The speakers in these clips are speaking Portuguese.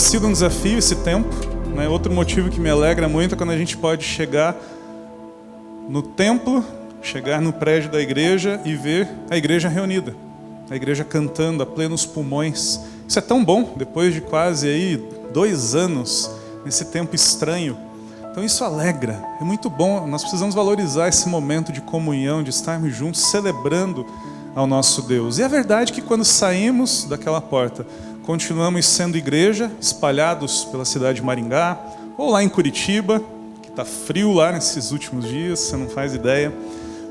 sido um desafio esse tempo, né? Outro motivo que me alegra muito é quando a gente pode chegar no templo, chegar no prédio da igreja e ver a igreja reunida, a igreja cantando a plenos pulmões. Isso é tão bom, depois de quase aí 2 anos, nesse tempo estranho. Então isso alegra, é muito bom. Nós precisamos valorizar esse momento de comunhão, de estarmos juntos, celebrando ao nosso Deus. E é verdade que quando saímos daquela porta, continuamos sendo igreja, espalhados pela cidade de Maringá, ou lá em Curitiba, que está frio lá nesses últimos dias, você não faz ideia.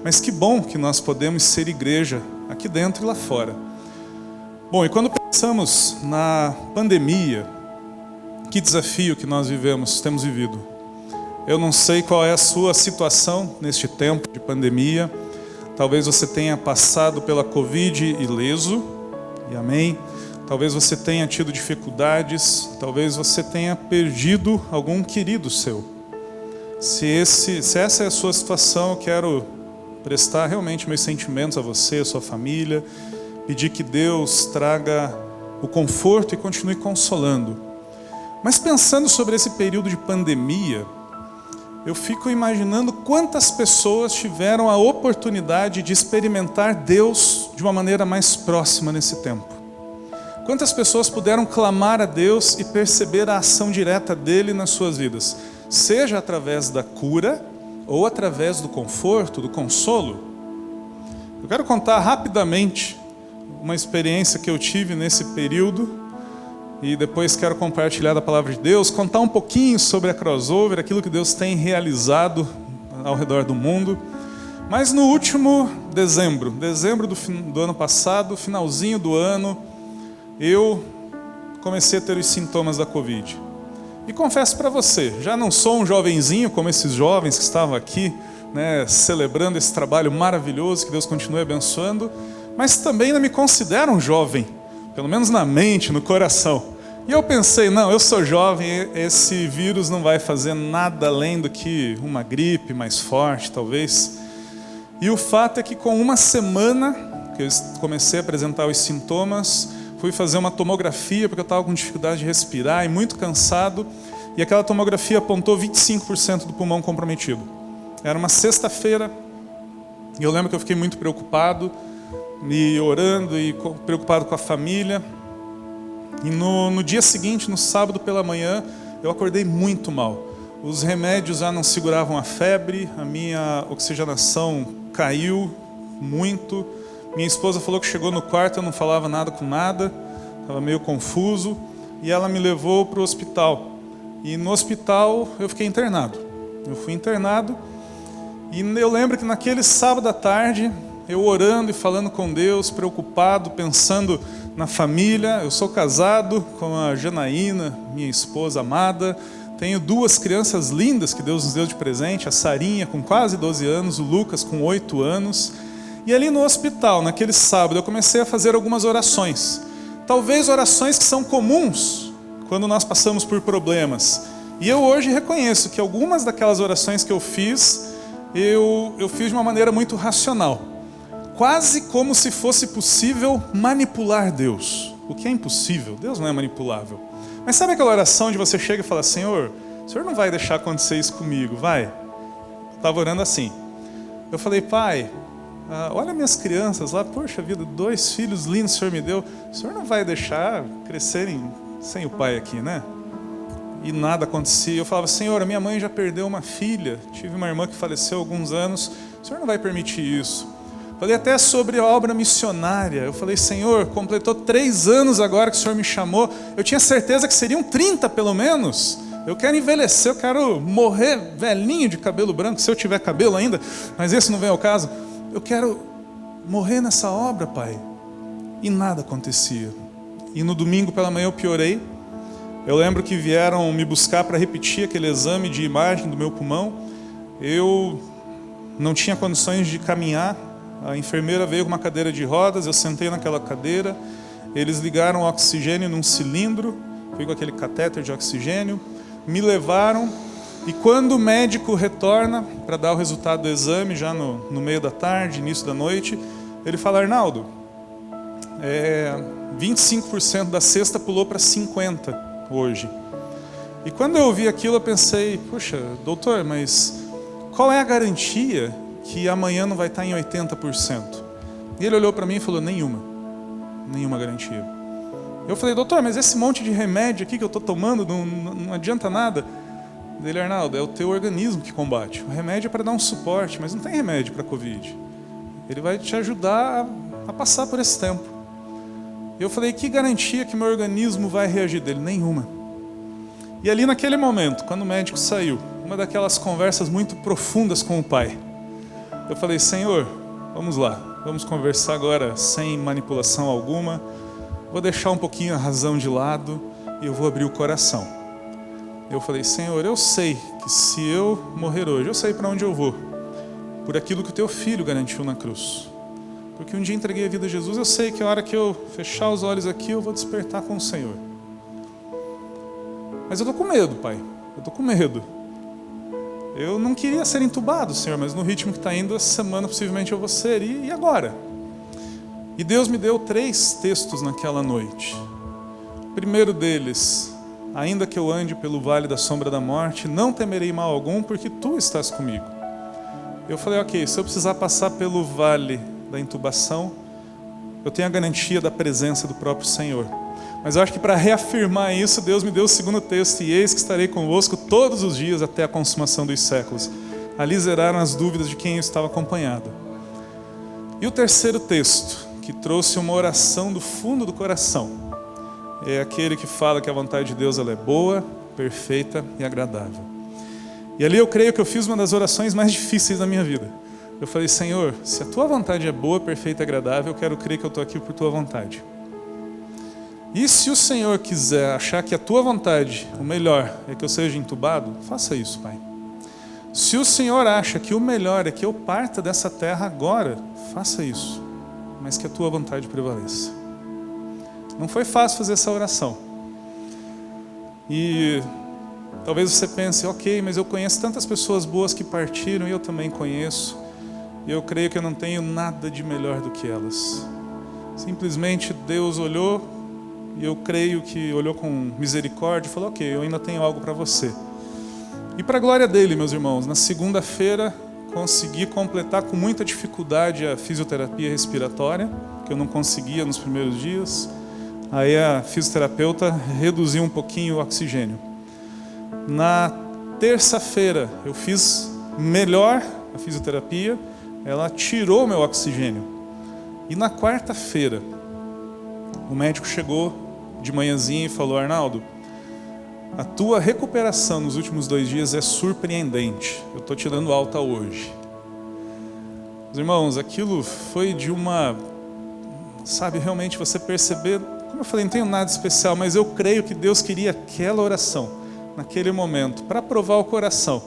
Mas que bom que nós podemos ser igreja aqui dentro e lá fora. Bom, e quando pensamos na pandemia, que desafio que nós temos vivido. Eu não sei qual é a sua situação neste tempo de pandemia. Talvez você tenha passado pela Covid ileso, e amém. Talvez você tenha tido dificuldades, talvez você tenha perdido algum querido seu. Se essa é a sua situação, eu quero prestar realmente meus sentimentos a você, a sua família, pedir que Deus traga o conforto e continue consolando. Mas pensando sobre esse período de pandemia, eu fico imaginando quantas pessoas tiveram a oportunidade de experimentar Deus de uma maneira mais próxima nesse tempo. Quantas pessoas puderam clamar a Deus e perceber a ação direta dele nas suas vidas, seja através da cura ou através do conforto, do consolo. Eu quero contar rapidamente uma experiência que eu tive nesse período e depois quero compartilhar da palavra de Deus, contar um pouquinho sobre a Crossover, aquilo que Deus tem realizado ao redor do mundo. Mas no último dezembro do ano passado, finalzinho do ano, eu comecei a ter os sintomas da Covid. E confesso para você, já não sou um jovenzinho como esses jovens que estavam aqui, né, celebrando esse trabalho maravilhoso, que Deus continue abençoando, mas também não me considero um jovem, pelo menos na mente, no coração. E eu pensei, não, eu sou jovem, esse vírus não vai fazer nada além do que uma gripe mais forte, talvez. E o fato é que com uma semana que eu comecei a apresentar os sintomas, fui fazer uma tomografia, porque eu estava com dificuldade de respirar e muito cansado, e aquela tomografia apontou 25% do pulmão comprometido. Era uma sexta-feira, e eu lembro que eu fiquei muito preocupado, me orando e preocupado com a família. E no dia seguinte, no sábado pela manhã, eu acordei muito mal. Os remédios já não seguravam a febre, a minha oxigenação caiu muito. Minha esposa falou que chegou no quarto, eu não falava nada com nada, estava meio confuso, e ela me levou para o hospital. E no hospital eu fiquei internado. Eu fui internado, e eu lembro que naquele sábado à tarde, eu orando e falando com Deus, preocupado, pensando na família. Eu sou casado com a Janaína, minha esposa amada. Tenho 2 crianças lindas que Deus nos deu de presente, a Sarinha com quase 12 anos, o Lucas com 8 anos. E ali no hospital, naquele sábado, eu comecei a fazer algumas orações. Talvez orações que são comuns quando nós passamos por problemas. E eu hoje reconheço que algumas daquelas orações que eu fiz, eu fiz de uma maneira muito racional. Quase como se fosse possível manipular Deus. O que é impossível, Deus não é manipulável. Mas sabe aquela oração de você chega e fala, Senhor, o Senhor não vai deixar acontecer isso comigo, vai? Eu estava orando assim. Eu falei, Pai, olha minhas crianças lá, poxa vida, 2 filhos lindos o Senhor me deu. O Senhor não vai deixar crescerem sem o pai aqui, né? E nada acontecia. Eu falava, Senhor, a minha mãe já perdeu uma filha. Tive uma irmã que faleceu há alguns anos. O Senhor não vai permitir isso. Falei até sobre a obra missionária. Eu falei, Senhor, completou 3 anos agora que o Senhor me chamou. Eu tinha certeza que seriam 30 pelo menos. Eu quero envelhecer, eu quero morrer velhinho de cabelo branco, se eu tiver cabelo ainda. Mas esse não vem ao caso. Eu quero morrer nessa obra, Pai. E nada acontecia. E no domingo pela manhã eu piorei. Eu lembro que vieram me buscar para repetir aquele exame de imagem do meu pulmão. Eu não tinha condições de caminhar. A enfermeira veio com uma cadeira de rodas, eu sentei naquela cadeira. Eles ligaram o oxigênio num cilindro, fui com aquele catéter de oxigênio, me levaram. E quando o médico retorna para dar o resultado do exame, já no meio da tarde, início da noite, ele fala, Arnaldo, 25% da cesta pulou para 50%. hoje. E quando eu ouvi aquilo, eu pensei, puxa, doutor, mas qual é a garantia que amanhã não vai estar em 80%? E ele olhou para mim e falou, nenhuma garantia. Eu falei, doutor, mas esse monte de remédio aqui que eu estou tomando não adianta nada. Ele, Arnaldo, é o teu organismo que combate. O remédio é para dar um suporte, mas não tem remédio para a Covid. Ele vai te ajudar a passar por esse tempo. Eu falei, que garantia que meu organismo vai reagir dele? Nenhuma. E ali naquele momento, quando o médico saiu, uma daquelas conversas muito profundas com o pai, eu falei, Senhor, vamos lá, vamos conversar agora sem manipulação alguma, vou deixar um pouquinho a razão de lado e eu vou abrir o coração. Eu falei, Senhor, eu sei que se eu morrer hoje, eu sei para onde eu vou, por aquilo que o teu filho garantiu na cruz. Porque um dia entreguei a vida a Jesus, eu sei que a hora que eu fechar os olhos aqui, eu vou despertar com o Senhor. Mas eu estou com medo, pai, eu estou com medo. Eu não queria ser entubado, Senhor, mas no ritmo que está indo, essa semana possivelmente eu vou ser, e agora? E Deus me deu 3 textos naquela noite. O primeiro deles, ainda que eu ande pelo vale da sombra da morte, não temerei mal algum, porque tu estás comigo. Eu falei, ok, se eu precisar passar pelo vale da intubação, eu tenho a garantia da presença do próprio Senhor. Mas eu acho que para reafirmar isso, Deus me deu o segundo texto, e eis que estarei convosco todos os dias até a consumação dos séculos. Ali zeraram as dúvidas de quem eu estava acompanhado. E o terceiro texto, que trouxe uma oração do fundo do coração, é aquele que fala que a vontade de Deus ela é boa, perfeita e agradável. E ali eu creio que eu fiz uma das orações mais difíceis da minha vida. Eu falei, Senhor, se a tua vontade é boa, perfeita e agradável, eu quero crer que eu estou aqui por tua vontade. E se o Senhor quiser achar que a tua vontade, o melhor, é que eu seja entubado, faça isso, Pai. Se o Senhor acha que o melhor é que eu parta dessa terra agora, faça isso, mas que a tua vontade prevaleça. Não foi fácil fazer essa oração. E talvez você pense, ok, mas eu conheço tantas pessoas boas que partiram, e eu também conheço, e eu creio que eu não tenho nada de melhor do que elas. Simplesmente Deus olhou, e eu creio que olhou com misericórdia e falou, ok, eu ainda tenho algo para você. E para a glória dele, meus irmãos, na segunda-feira consegui completar com muita dificuldade a fisioterapia respiratória, que eu não conseguia nos primeiros dias. Aí a fisioterapeuta reduziu um pouquinho o oxigênio. Na terça-feira eu fiz melhor a fisioterapia, ela tirou meu oxigênio. E na quarta-feira, o médico chegou de manhãzinha e falou, Arnaldo, a tua recuperação nos últimos 2 dias é surpreendente. Eu estou te dando alta hoje. Meus irmãos, aquilo foi de uma... Sabe, realmente você perceber... Como eu falei, não tenho nada especial, mas eu creio que Deus queria aquela oração, naquele momento, para provar o coração.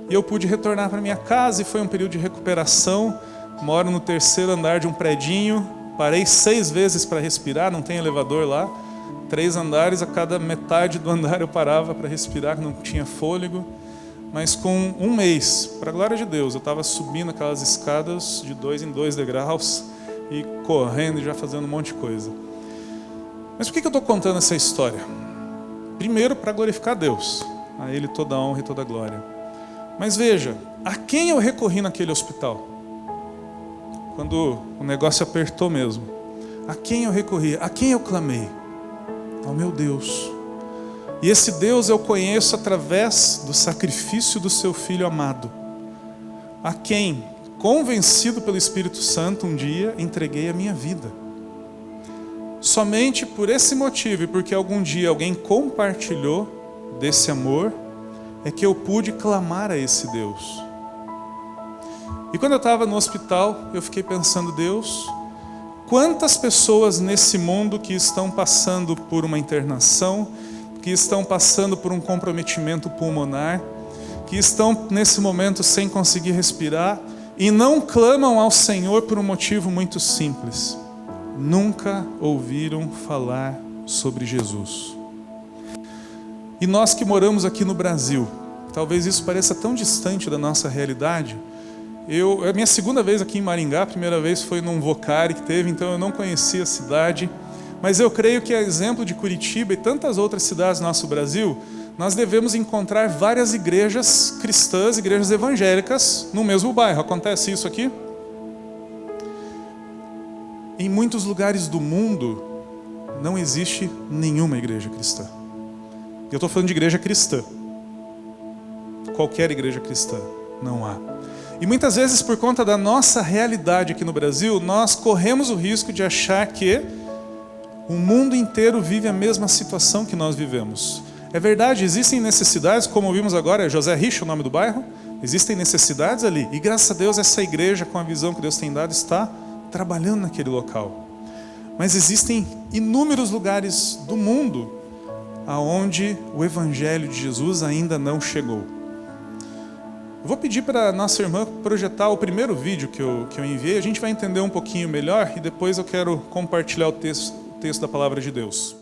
E eu pude retornar para minha casa e foi um período de recuperação. Moro no 3º andar de um predinho. Parei 6 vezes para respirar, não tem elevador lá. 3 andares, a cada metade do andar eu parava para respirar, não tinha fôlego. Mas com 1 mês, para a glória de Deus, eu estava subindo aquelas escadas de 2 em 2 degraus e correndo e já fazendo um monte de coisa. Mas por que eu estou contando essa história? Primeiro, para glorificar Deus. A Ele toda a honra e toda a glória. Mas veja, a quem eu recorri naquele hospital? Quando o negócio apertou mesmo. A quem eu recorri? A quem eu clamei? Ao meu Deus. E esse Deus eu conheço através do sacrifício do seu Filho amado. A quem, convencido pelo Espírito Santo, um dia entreguei a minha vida. Somente por esse motivo e porque algum dia alguém compartilhou desse amor, é que eu pude clamar a esse Deus. E quando eu estava no hospital, eu fiquei pensando, Deus, quantas pessoas nesse mundo que estão passando por uma internação, que estão passando por um comprometimento pulmonar, que estão nesse momento sem conseguir respirar e não clamam ao Senhor por um motivo muito simples. Nunca ouviram falar sobre Jesus. E nós que moramos aqui no Brasil, talvez isso pareça tão distante da nossa realidade. É a minha segunda vez aqui em Maringá, a primeira vez foi num Vocari que teve, então eu não conhecia a cidade. Mas eu creio que, a exemplo de Curitiba e tantas outras cidades do nosso Brasil, nós devemos encontrar várias igrejas cristãs, igrejas evangélicas, no mesmo bairro. Acontece isso aqui? Em muitos lugares do mundo, não existe nenhuma igreja cristã. Eu estou falando de igreja cristã. Qualquer igreja cristã, não há. E muitas vezes, por conta da nossa realidade aqui no Brasil, nós corremos o risco de achar que o mundo inteiro vive a mesma situação que nós vivemos. É verdade, existem necessidades, como vimos agora, é José Richa o nome do bairro, existem necessidades ali. E graças a Deus essa igreja, com a visão que Deus tem dado, está trabalhando naquele local. Mas existem inúmeros lugares do mundo aonde o Evangelho de Jesus ainda não chegou. Eu vou pedir para a nossa irmã projetar o primeiro vídeo que eu enviei. A gente vai entender um pouquinho melhor e depois eu quero compartilhar o texto da Palavra de Deus.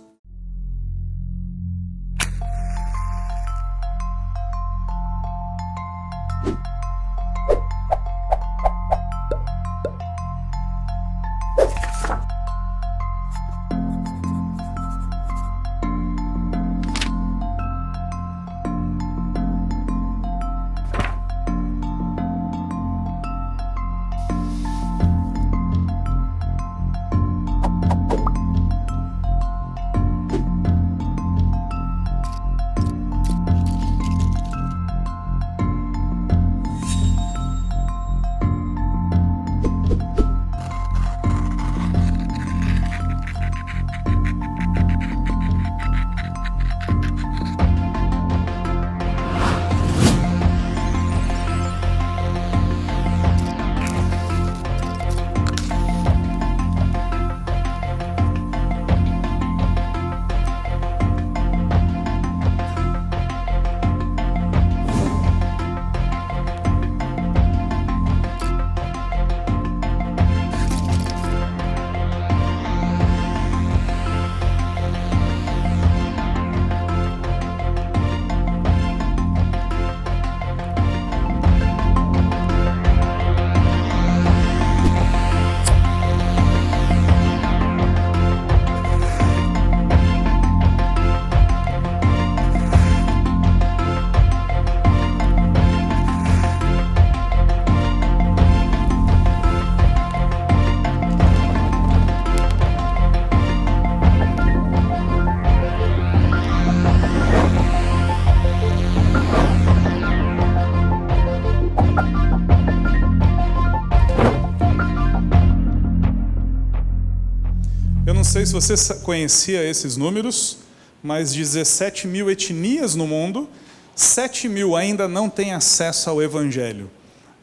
Não sei se você conhecia esses números, mas 17 mil etnias no mundo, 7 mil ainda não têm acesso ao Evangelho.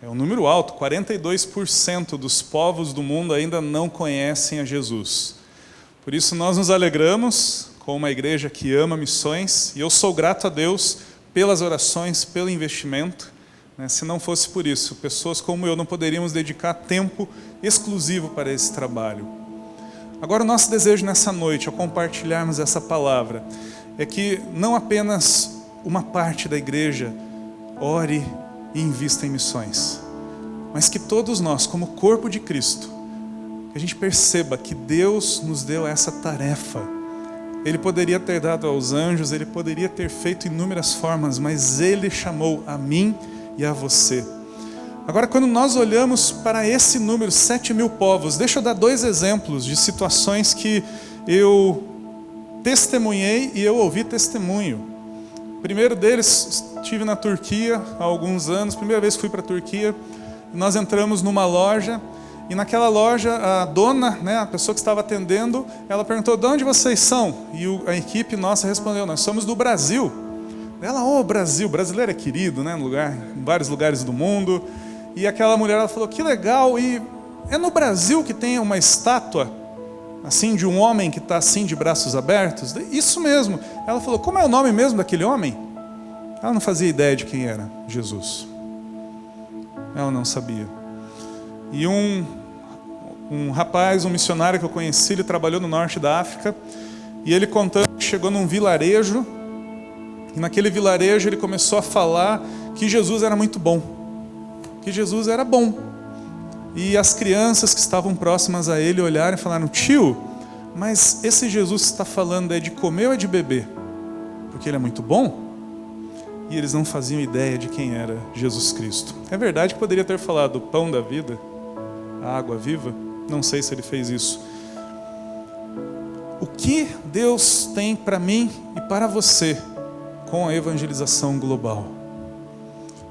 É um número alto, 42% dos povos do mundo ainda não conhecem a Jesus. Por isso nós nos alegramos com uma igreja que ama missões, e eu sou grato a Deus pelas orações, pelo investimento. Se não fosse por isso, pessoas como eu não poderíamos dedicar tempo exclusivo para esse trabalho. Agora, o nosso desejo nessa noite, ao compartilharmos essa palavra, é que não apenas uma parte da igreja ore e invista em missões, mas que todos nós, como corpo de Cristo, que a gente perceba que Deus nos deu essa tarefa. Ele poderia ter dado aos anjos, Ele poderia ter feito inúmeras formas, mas Ele chamou a mim e a você. Agora, quando nós olhamos para esse número, 7 mil povos, deixa eu dar 2 exemplos de situações que eu testemunhei e eu ouvi testemunho. O primeiro deles, estive na Turquia há alguns anos, primeira vez que fui para a Turquia, nós entramos numa loja, e naquela loja a dona, a pessoa que estava atendendo, ela perguntou: de onde vocês são? E a equipe nossa respondeu: nós somos do Brasil. Ela: Brasil, brasileiro é querido, em vários lugares do mundo. E aquela mulher, ela falou: que legal, e é no Brasil que tem uma estátua, assim, de um homem que está assim, de braços abertos? Isso mesmo. Ela falou: como é o nome mesmo daquele homem? Ela não fazia ideia de quem era Jesus. Ela não sabia. E um rapaz, um missionário que eu conheci, ele trabalhou no norte da África, e ele contando que chegou num vilarejo, e naquele vilarejo ele começou a falar que Jesus era muito bom. Que Jesus era bom. E as crianças que estavam próximas a ele olharam e falaram: tio, mas esse Jesus que está falando é de comer ou é de beber? Porque ele é muito bom? E eles não faziam ideia de quem era Jesus Cristo. É verdade que poderia ter falado o pão da vida, a água viva, não sei se ele fez isso. O que Deus tem para mim e para você com a evangelização global?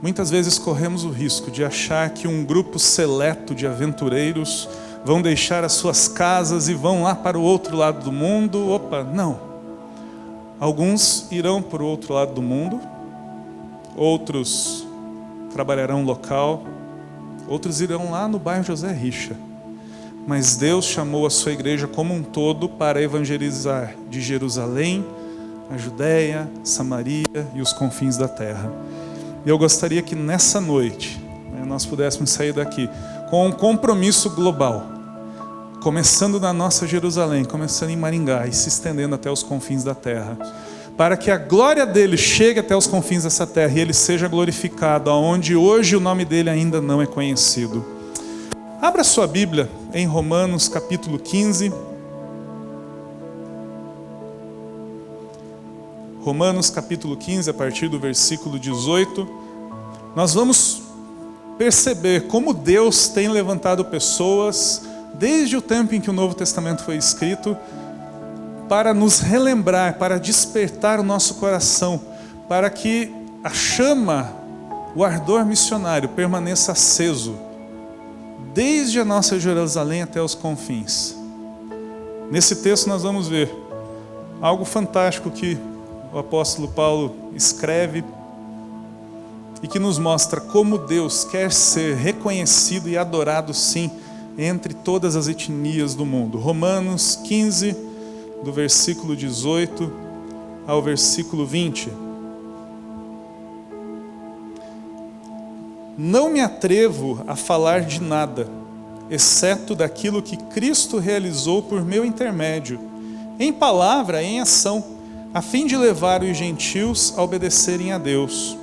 Muitas vezes corremos o risco de achar que um grupo seleto de aventureiros vão deixar as suas casas e vão lá para o outro lado do mundo. Opa, não. Alguns irão para o outro lado do mundo, outros trabalharão local, outros irão lá no bairro José Richa. Mas Deus chamou a sua igreja como um todo para evangelizar de Jerusalém, a Judéia, Samaria e os confins da terra. E eu gostaria que nessa noite, nós pudéssemos sair daqui com um compromisso global, começando na nossa Jerusalém, começando em Maringá e se estendendo até os confins da terra, para que a glória dele chegue até os confins dessa terra e ele seja glorificado, aonde hoje o nome dele ainda não é conhecido. Abra sua Bíblia em Romanos capítulo 15. Romanos capítulo 15, a partir do versículo 18. Nós vamos perceber como Deus tem levantado pessoas, desde o tempo em que o Novo Testamento foi escrito, para nos relembrar, para despertar o nosso coração, para que a chama, o ardor missionário permaneça aceso, desde a nossa Jerusalém até os confins. Nesse texto nós vamos ver algo fantástico que o apóstolo Paulo escreve e que nos mostra como Deus quer ser reconhecido e adorado, sim, entre todas as etnias do mundo. Romanos 15, do versículo 18 ao versículo 20. Não me atrevo a falar de nada, exceto daquilo que Cristo realizou por meu intermédio, em palavra, em ação, a fim de levar os gentios a obedecerem a Deus,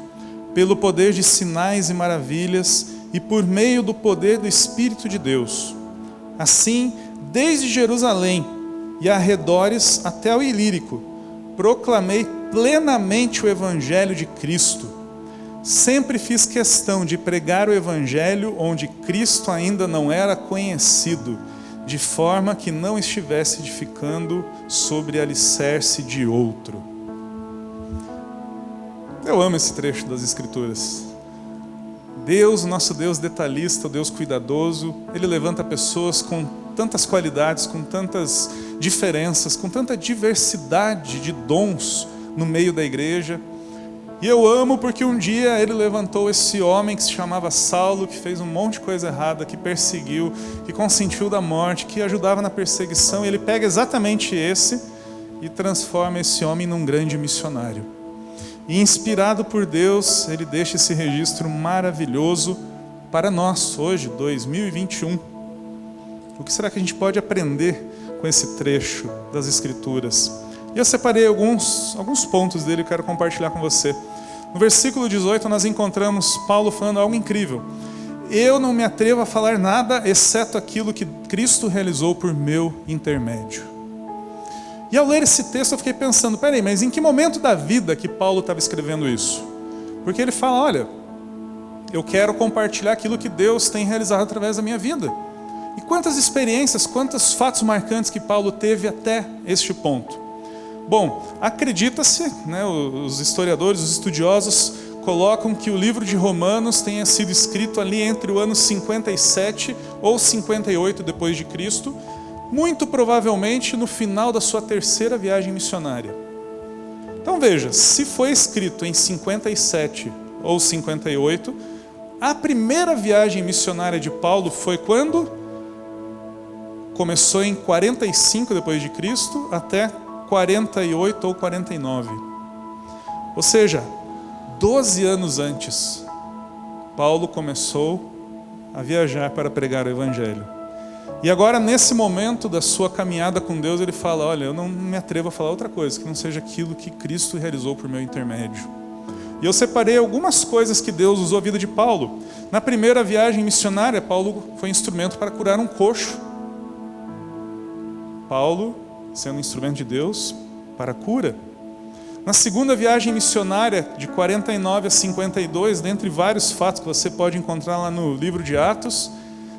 pelo poder de sinais e maravilhas e por meio do poder do Espírito de Deus. Assim, desde Jerusalém e arredores até o Ilírico, proclamei plenamente o Evangelho de Cristo. Sempre fiz questão de pregar o Evangelho onde Cristo ainda não era conhecido, de forma que não estivesse edificando sobre alicerce de outro. Eu amo esse trecho das Escrituras. Deus, o nosso Deus detalhista, o Deus cuidadoso, Ele levanta pessoas com tantas qualidades, com tantas diferenças, com tanta diversidade de dons no meio da igreja. E eu amo porque um dia Ele levantou esse homem que se chamava Saulo, que fez um monte de coisa errada, que perseguiu, que consentiu da morte, que ajudava na perseguição, e Ele pega exatamente esse e transforma esse homem num grande missionário. E inspirado por Deus, Ele deixa esse registro maravilhoso para nós, hoje, 2021. O que será que a gente pode aprender com esse trecho das Escrituras? E eu separei alguns pontos dele que eu quero compartilhar com você. No versículo 18 nós encontramos Paulo falando algo incrível. Eu não me atrevo a falar nada, exceto aquilo que Cristo realizou por meu intermédio. E ao ler esse texto eu fiquei pensando, peraí, mas em que momento da vida que Paulo estava escrevendo isso? Porque ele fala, olha, eu quero compartilhar aquilo que Deus tem realizado através da minha vida. E quantas experiências, quantos fatos marcantes que Paulo teve até este ponto. Bom, acredita-se, os historiadores, os estudiosos, colocam que o livro de Romanos tenha sido escrito ali entre o ano 57 ou 58 depois de Cristo, muito provavelmente no final da sua terceira viagem missionária. Então veja, se foi escrito em 57 ou 58, a primeira viagem missionária de Paulo foi quando? Começou em 45 depois de Cristo até 48 ou 49. Ou seja, 12 anos antes, Paulo começou a viajar para pregar o Evangelho. E agora, nesse momento da sua caminhada com Deus, ele fala, olha, eu não me atrevo a falar outra coisa, que não seja aquilo que Cristo realizou por meu intermédio. E eu separei algumas coisas que Deus usou a vida de Paulo. Na primeira viagem missionária, Paulo foi instrumento para curar um coxo. Paulo sendo instrumento de Deus para a cura. Na segunda viagem missionária, de 49 a 52, dentre vários fatos que você pode encontrar lá no livro de Atos,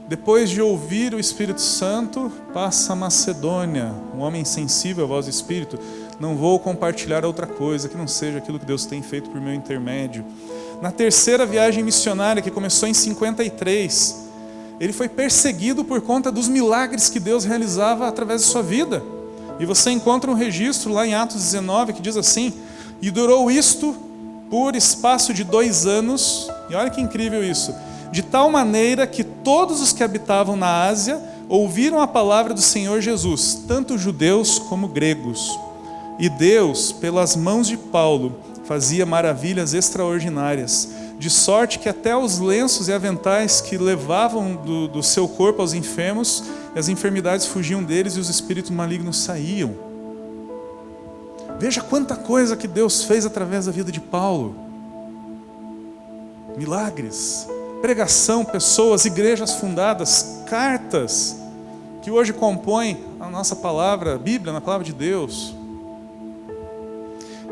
depois de ouvir o Espírito Santo, passa a Macedônia, um homem sensível à voz do Espírito. Não vou compartilhar outra coisa que não seja aquilo que Deus tem feito por meu intermédio. Na terceira viagem missionária, que começou em 53, ele foi perseguido por conta dos milagres que Deus realizava através de sua vida. E você encontra um registro lá em Atos 19 que diz assim: e durou isto por espaço de 2 anos, e olha que incrível isso, de tal maneira que todos os que habitavam na Ásia ouviram a palavra do Senhor Jesus, tanto judeus como gregos. E Deus, pelas mãos de Paulo, fazia maravilhas extraordinárias, de sorte que até os lenços e aventais que levavam do seu corpo aos enfermos, as enfermidades fugiam deles e os espíritos malignos saíam. Veja quanta coisa que Deus fez através da vida de Paulo. Milagres, pregação, pessoas, igrejas fundadas, cartas que hoje compõem a nossa palavra, a Bíblia, na palavra de Deus.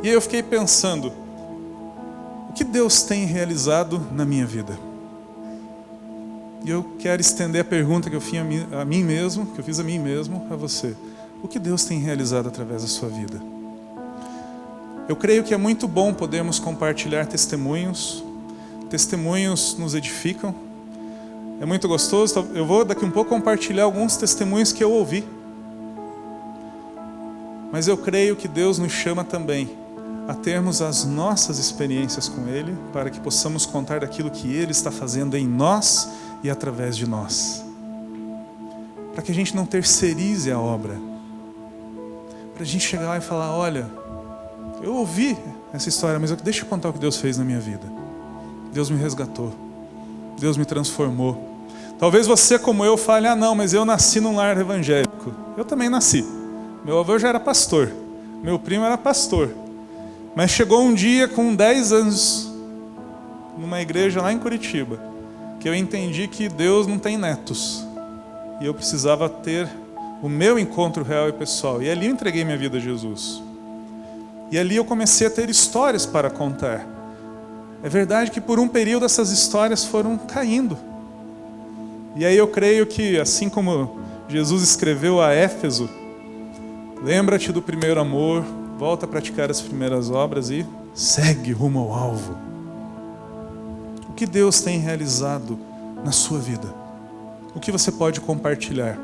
E aí eu fiquei pensando, o que Deus tem realizado na minha vida? E eu quero estender a pergunta que eu fiz a mim mesmo, a você. O que Deus tem realizado através da sua vida? Eu creio que é muito bom podermos compartilhar testemunhos. Testemunhos nos edificam. É muito gostoso. Eu vou daqui um pouco compartilhar alguns testemunhos que eu ouvi. Mas eu creio que Deus nos chama também a termos as nossas experiências com Ele, para que possamos contar daquilo que Ele está fazendo em nós e através de nós. Para que a gente não terceirize a obra. Para a gente chegar lá e falar, olha, eu ouvi essa história, mas deixa eu contar o que Deus fez na minha vida. Deus me resgatou. Deus me transformou. Talvez você, como eu, fale, não, mas eu nasci num lar evangélico. Eu também nasci. Meu avô já era pastor. Meu primo era pastor. Mas chegou um dia com 10 anos, numa igreja lá em Curitiba, que eu entendi que Deus não tem netos. E eu precisava ter o meu encontro real e pessoal. E ali eu entreguei minha vida a Jesus. E ali eu comecei a ter histórias para contar. É verdade que por um período essas histórias foram caindo. E aí eu creio que, assim como Jesus escreveu a Éfeso, lembra-te do primeiro amor, volta a praticar as primeiras obras e segue rumo ao alvo. O que Deus tem realizado na sua vida? O que você pode compartilhar?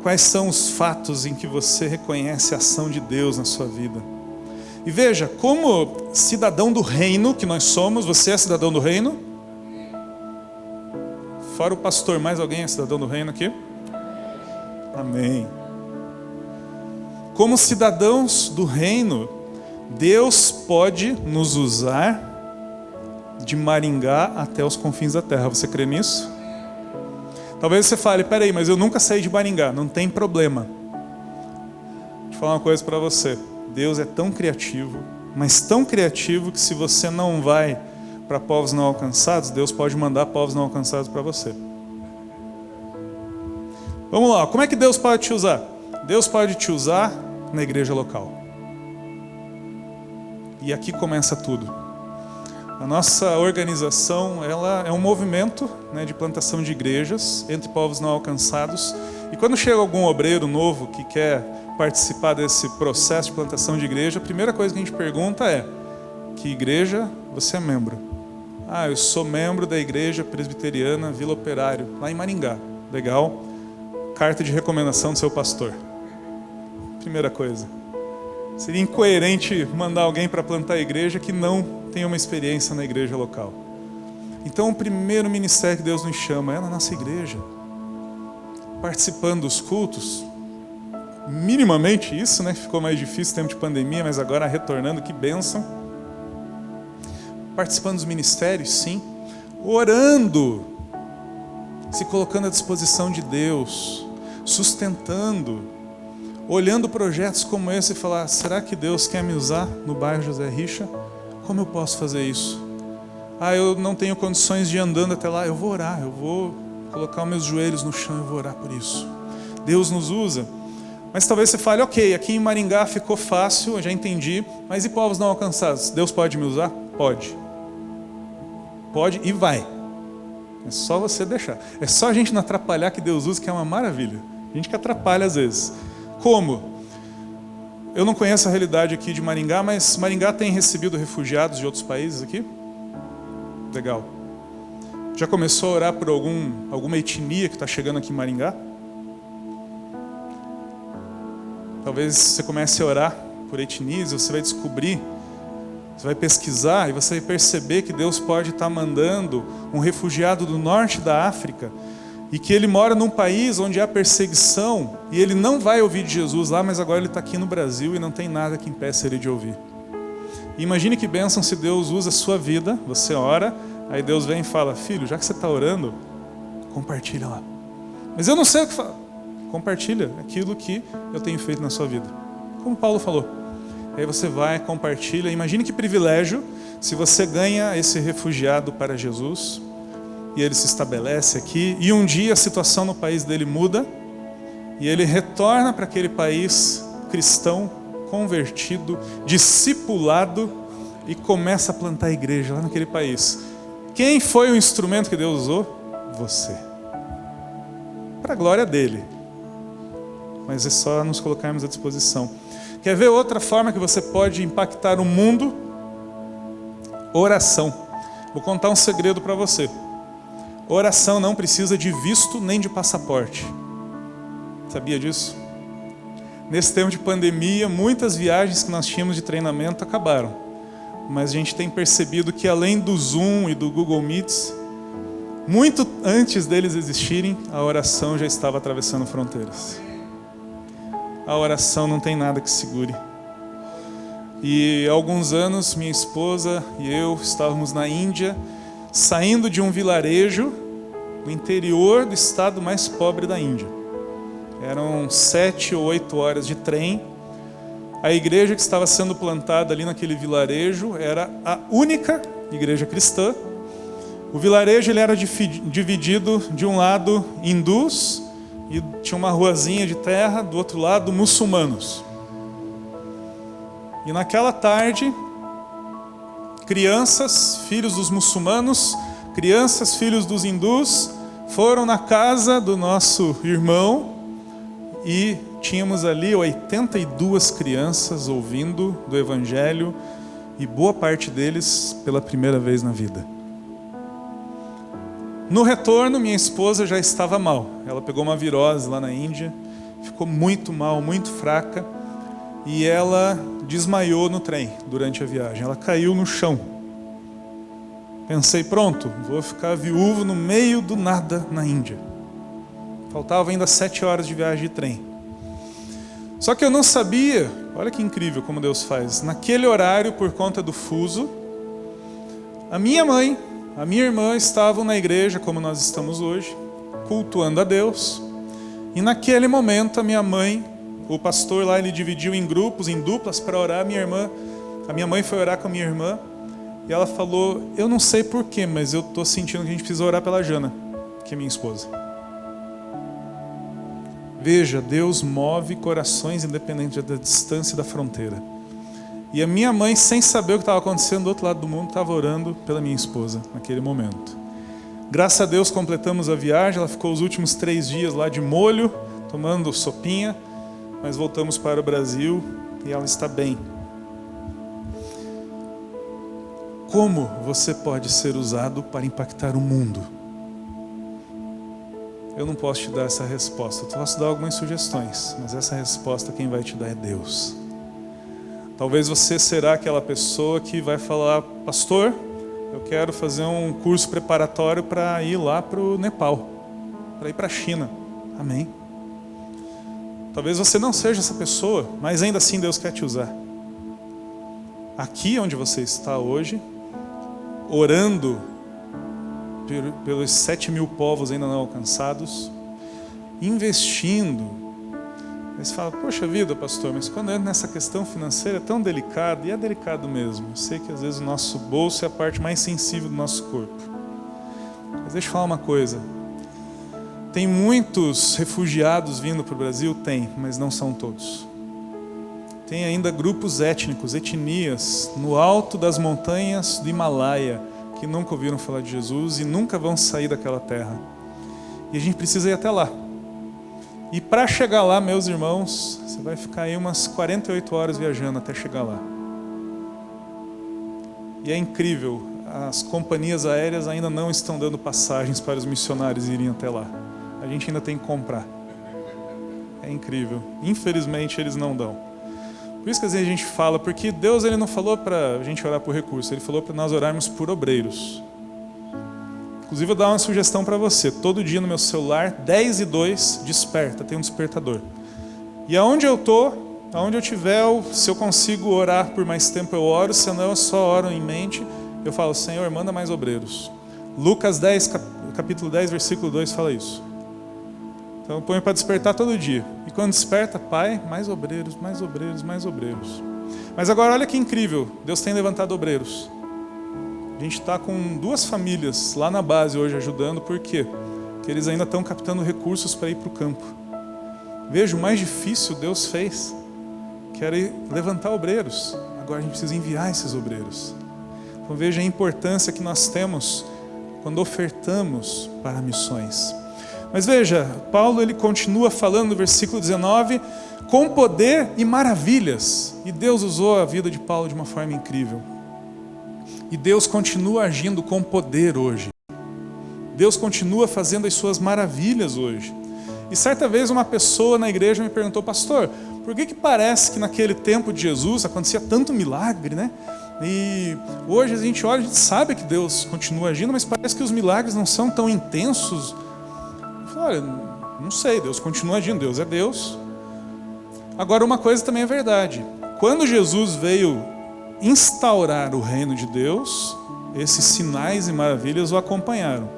Quais são os fatos em que você reconhece a ação de Deus na sua vida? E veja, como cidadão do reino que nós somos, você é cidadão do reino? Fora o pastor, mais alguém é cidadão do reino aqui? Amém. Como cidadãos do reino, Deus pode nos usar de Maringá até os confins da terra. Você crê nisso? Talvez você fale, peraí, mas eu nunca saí de Maringá. Não tem problema. Deixa eu falar uma coisa para você. Deus é tão criativo, mas tão criativo que se você não vai para povos não alcançados, Deus pode mandar povos não alcançados para você. Vamos lá, como é que Deus pode te usar? Deus pode te usar na igreja local. E aqui começa tudo. A nossa organização, ela é um movimento, de plantação de igrejas entre povos não alcançados. E quando chega algum obreiro novo que quer participar desse processo de plantação de igreja, a primeira coisa que a gente pergunta é: que igreja você é membro? Eu sou membro da Igreja Presbiteriana Vila Operário, lá em Maringá. Legal. Carta de recomendação do seu pastor. Primeira coisa. Seria incoerente mandar alguém para plantar a igreja que não tem uma experiência na igreja local. Então o primeiro ministério que Deus nos chama é na nossa igreja. Participando dos cultos. Minimamente isso, ficou mais difícil no tempo de pandemia, mas agora retornando, que bênção. Participando dos ministérios, sim. Orando. Se colocando à disposição de Deus. Sustentando. Olhando projetos como esse e falar, será que Deus quer me usar no bairro José Richa? Como eu posso fazer isso? Eu não tenho condições de ir andando até lá. Eu vou orar, eu vou colocar os meus joelhos no chão e vou orar por isso. Deus nos usa Mas talvez você fale, ok, aqui em Maringá ficou fácil, eu já entendi, mas e povos não alcançados? Deus pode me usar? Pode. Pode e vai. É só você deixar. É só a gente não atrapalhar que Deus usa, que é uma maravilha. A gente que atrapalha às vezes. Como? Eu não conheço a realidade aqui de Maringá, mas Maringá tem recebido refugiados de outros países aqui? Legal. Já começou a orar por alguma etnia que está chegando aqui em Maringá? Talvez você comece a orar por etnias, você vai descobrir, você vai pesquisar e você vai perceber que Deus pode estar mandando um refugiado do norte da África e que ele mora num país onde há perseguição e ele não vai ouvir de Jesus lá, mas agora ele está aqui no Brasil e não tem nada que impeça ele de ouvir. E imagine que bênção se Deus usa a sua vida, você ora, aí Deus vem e fala, filho, já que você está orando, compartilha lá. Mas eu não sei o que falar. Compartilha aquilo que eu tenho feito na sua vida. Como Paulo falou. Aí você vai, compartilha. Imagine que privilégio se você ganha esse refugiado para Jesus e ele se estabelece aqui e um dia a situação no país dele muda e ele retorna para aquele país cristão, convertido, discipulado e começa a plantar a igreja lá naquele país. Quem foi o instrumento que Deus usou? Você. Para a glória dele. Mas é só nos colocarmos à disposição. Quer ver outra forma que você pode impactar o mundo? Oração. Vou contar um segredo para você. Oração não precisa de visto nem de passaporte. Sabia disso? Nesse tempo de pandemia, muitas viagens que nós tínhamos de treinamento acabaram. Mas a gente tem percebido que além do Zoom e do Google Meets, muito antes deles existirem, a oração já estava atravessando fronteiras. A oração não tem nada que segure. E há alguns anos, minha esposa e eu estávamos na Índia, saindo de um vilarejo no interior do estado mais pobre da Índia. Eram 7 ou 8 horas de trem. A igreja que estava sendo plantada ali naquele vilarejo era a única igreja cristã. O vilarejo ele era dividido de um lado hindus, e tinha uma ruazinha de terra, do outro lado muçulmanos. E naquela tarde, crianças, filhos dos muçulmanos, crianças, filhos dos hindus, foram na casa do nosso irmão e tínhamos ali 82 crianças ouvindo do Evangelho e boa parte deles pela primeira vez na vida. No retorno, minha esposa já estava mal. Ela pegou uma virose lá na Índia, ficou muito mal, muito fraca, e ela desmaiou no trem durante a viagem. Ela caiu no chão. Pensei, pronto, vou ficar viúvo no meio do nada na Índia. Faltavam ainda 7 horas de viagem de trem. Só que eu não sabia, olha que incrível como Deus faz, naquele horário, por conta do fuso, a minha mãe, a minha irmã estavam na igreja, como nós estamos hoje, cultuando a Deus. E naquele momento a minha mãe, o pastor lá, ele dividiu em grupos, em duplas para orar. A minha mãe foi orar com a minha irmã. E ela falou, eu não sei porquê, mas eu estou sentindo que a gente precisa orar pela Jana, que é minha esposa. Veja, Deus move corações independente da distância e da fronteira. E a minha mãe, sem saber o que estava acontecendo do outro lado do mundo, estava orando pela minha esposa naquele momento. Graças a Deus completamos a viagem, ela ficou os últimos 3 dias lá de molho, tomando sopinha, mas voltamos para o Brasil e ela está bem. Como você pode ser usado para impactar o mundo? Eu não posso te dar essa resposta, eu posso dar algumas sugestões, mas essa resposta quem vai te dar é Deus. Talvez você será aquela pessoa que vai falar, pastor, eu quero fazer um curso preparatório para ir lá para o Nepal, para ir para a China. Amém. Talvez você não seja essa pessoa, mas ainda assim Deus quer te usar. Aqui onde você está hoje, orando pelos 7.000 povos ainda não alcançados, investindo. Aí você fala, poxa vida, pastor, mas quando entra nessa questão financeira é tão delicado, e é delicado mesmo. Eu sei que às vezes o nosso bolso é a parte mais sensível do nosso corpo. Mas deixa eu falar uma coisa. Tem muitos refugiados vindo para o Brasil? Tem, mas não são todos. Tem ainda grupos étnicos, etnias, no alto das montanhas do Himalaia, que nunca ouviram falar de Jesus e nunca vão sair daquela terra. E a gente precisa ir até lá. E para chegar lá, meus irmãos, você vai ficar aí umas 48 horas viajando até chegar lá. E é incrível, as companhias aéreas ainda não estão dando passagens para os missionários irem até lá. A gente ainda tem que comprar. É incrível. Infelizmente, eles não dão. Por isso que às vezes a gente fala, porque Deus ele não falou para a gente orar por recursos, Ele falou para nós orarmos por obreiros. Inclusive, eu vou dar uma sugestão para você. Todo dia no meu celular, 10:02, desperta, tem um despertador. E aonde eu estou, aonde eu estiver, se eu consigo orar por mais tempo, eu oro, senão eu só oro em mente. Eu falo, Senhor, manda mais obreiros. Lucas 10, capítulo 10, versículo 2 fala isso. Então eu ponho para despertar todo dia. E quando desperta, Pai, mais obreiros, mais obreiros, mais obreiros. Mas agora olha que incrível, Deus tem levantado obreiros. A gente está com 2 famílias lá na base hoje ajudando, por quê? Porque eles ainda estão captando recursos para ir para o campo. Veja, o mais difícil Deus fez, que era levantar obreiros. Agora a gente precisa enviar esses obreiros. Então veja a importância que nós temos quando ofertamos para missões. Mas veja, Paulo ele continua falando no versículo 19, com poder e maravilhas. E Deus usou a vida de Paulo de uma forma incrível. E Deus continua agindo com poder hoje. Deus continua fazendo as suas maravilhas hoje. E certa vez uma pessoa na igreja me perguntou, pastor, por que parece que naquele tempo de Jesus acontecia tanto milagre, né? E hoje a gente olha, a gente sabe que Deus continua agindo, mas parece que os milagres não são tão intensos. Olha, não sei, Deus continua agindo, Deus é Deus. Agora uma coisa também é verdade, quando Jesus veio instaurar o reino de Deus, esses sinais e maravilhas o acompanharam.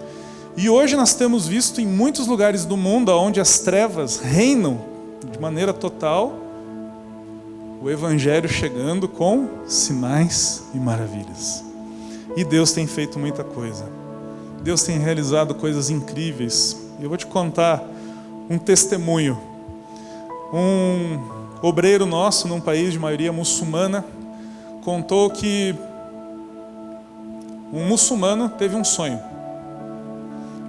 E hoje nós temos visto em muitos lugares do mundo, onde as trevas reinam de maneira total, o Evangelho chegando com sinais e maravilhas. E Deus tem feito muita coisa. Deus tem realizado coisas incríveis. Eu vou te contar um testemunho. Um obreiro nosso, num país de maioria muçulmana, contou que um muçulmano teve um sonho.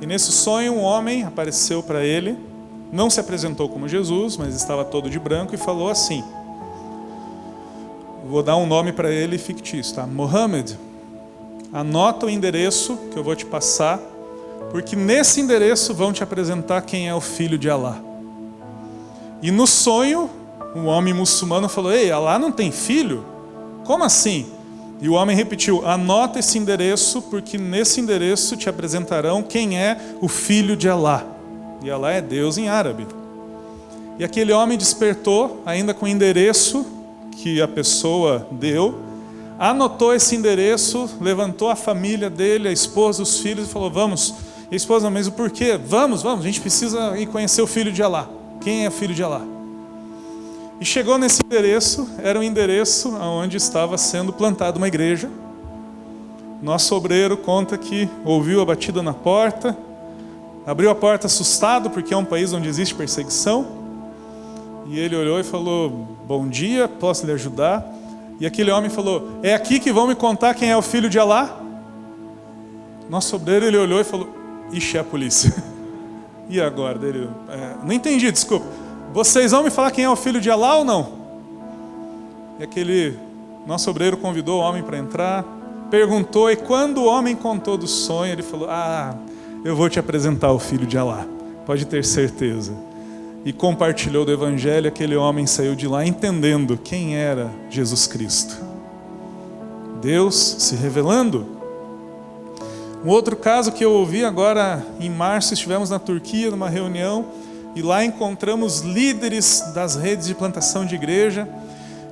E nesse sonho um homem apareceu para ele, não se apresentou como Jesus, mas estava todo de branco e falou assim, vou dar um nome para ele fictício, tá? Mohammed, anota o endereço que eu vou te passar, porque nesse endereço vão te apresentar quem é o filho de Alá. E no sonho, um homem muçulmano falou, ei, Alá não tem filho? Como assim? E o homem repetiu, anota esse endereço, porque nesse endereço te apresentarão quem é o filho de Alá. E Alá é Deus em árabe. E aquele homem despertou, ainda com o endereço que a pessoa deu, anotou esse endereço, levantou a família dele, a esposa, os filhos, e falou, vamos. E a esposa, mas o porquê? Vamos, a gente precisa ir conhecer o filho de Alá. Quem é o filho de Alá? E chegou nesse endereço, era um endereço onde estava sendo plantada uma igreja. Nosso obreiro conta que ouviu a batida na porta, abriu a porta assustado, porque é um país onde existe perseguição. E ele olhou e falou, bom dia, posso lhe ajudar? E aquele homem falou, é aqui que vão me contar quem é o filho de Alá? Nosso obreiro ele olhou e falou, ixi, é a polícia. E agora? Ele, não entendi, desculpa. Vocês vão me falar quem é o filho de Alá ou não? E aquele nosso obreiro convidou o homem para entrar, perguntou, e quando o homem contou do sonho, ele falou, eu vou te apresentar o filho de Alá, pode ter certeza. E compartilhou do Evangelho, aquele homem saiu de lá entendendo quem era Jesus Cristo. Deus se revelando. Um outro caso que eu ouvi agora em março, estivemos na Turquia numa reunião, e lá encontramos líderes das redes de plantação de igreja,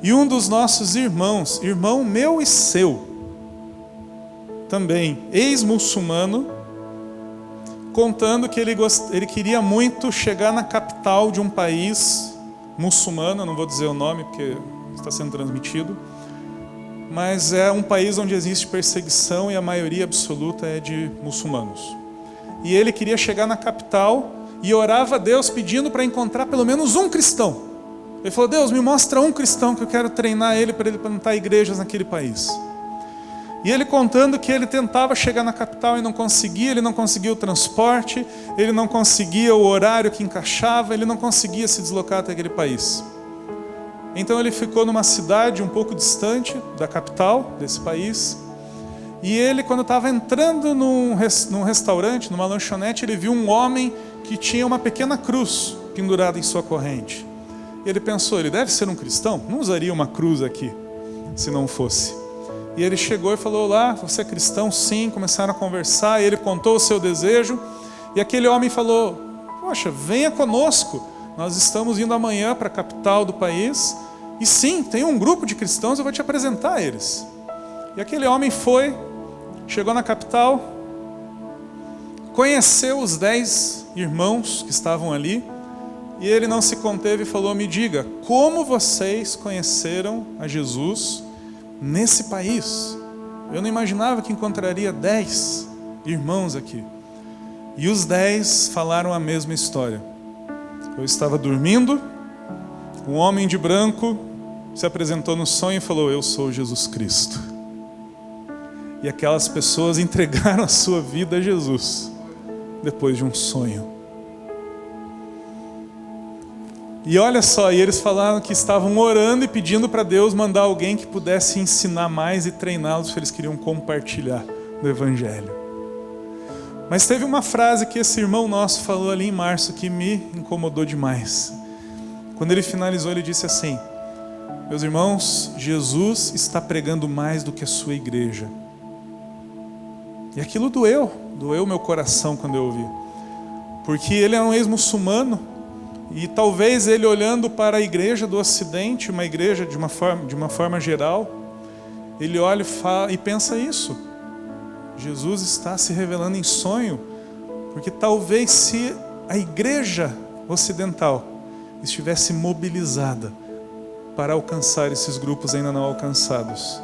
e um dos nossos irmãos, irmão meu e seu, também ex-muçulmano, contando que ele queria muito chegar na capital de um país muçulmano, eu não vou dizer o nome porque está sendo transmitido, mas é um país onde existe perseguição e a maioria absoluta é de muçulmanos. E ele queria chegar na capital e orava a Deus pedindo para encontrar pelo menos um cristão. Ele falou: Deus, me mostra um cristão que eu quero treinar ele para ele plantar igrejas naquele país. E ele contando que ele tentava chegar na capital e não conseguia, ele não conseguia o transporte, ele não conseguia o horário que encaixava, ele não conseguia se deslocar até aquele país. Então ele ficou numa cidade um pouco distante da capital desse país. E ele, quando estava entrando num restaurante, numa lanchonete, ele viu um homem que tinha uma pequena cruz pendurada em sua corrente. E ele pensou: ele deve ser um cristão? Não usaria uma cruz aqui, se não fosse. E ele chegou e falou: olá, você é cristão? Sim. Começaram a conversar, e ele contou o seu desejo. E aquele homem falou: poxa, venha conosco, nós estamos indo amanhã para a capital do país. E sim, tem um grupo de cristãos, eu vou te apresentar a eles. E aquele homem foi, chegou na capital, conheceu os 10 irmãos que estavam ali, e ele não se conteve e falou: me diga, como vocês conheceram a Jesus nesse país? Eu não imaginava que encontraria 10 irmãos aqui. E os 10 falaram a mesma história. Eu estava dormindo, um homem de branco se apresentou no sonho e falou: eu sou Jesus Cristo. E aquelas pessoas entregaram a sua vida a Jesus depois de um sonho. E olha só, e eles falaram que estavam orando e pedindo para Deus mandar alguém que pudesse ensinar mais e treiná-los, porque eles queriam compartilhar do Evangelho. Mas teve uma frase que esse irmão nosso falou ali em março que me incomodou demais. Quando ele finalizou, ele disse assim: meus irmãos, Jesus está pregando mais do que a sua igreja. E aquilo doeu meu coração quando eu ouvi. Porque ele é um ex-muçulmano, e talvez ele olhando para a igreja do Ocidente, uma igreja de uma forma geral, ele olha e pensa isso: Jesus está se revelando em sonho, porque talvez se a igreja ocidental estivesse mobilizada para alcançar esses grupos ainda não alcançados,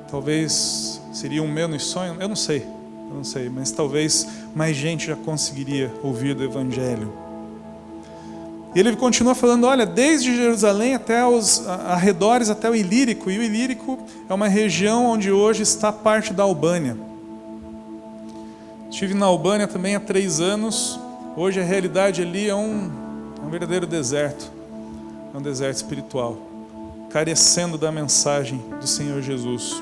talvez seria um menos sonho, eu não sei, mas talvez mais gente já conseguiria ouvir do Evangelho. E ele continua falando: olha, desde Jerusalém até os arredores, até o Ilírico, e o Ilírico é uma região onde hoje está parte da Albânia. Estive na Albânia também há 3 anos, hoje a realidade ali é um verdadeiro deserto, é um deserto espiritual, carecendo da mensagem do Senhor Jesus.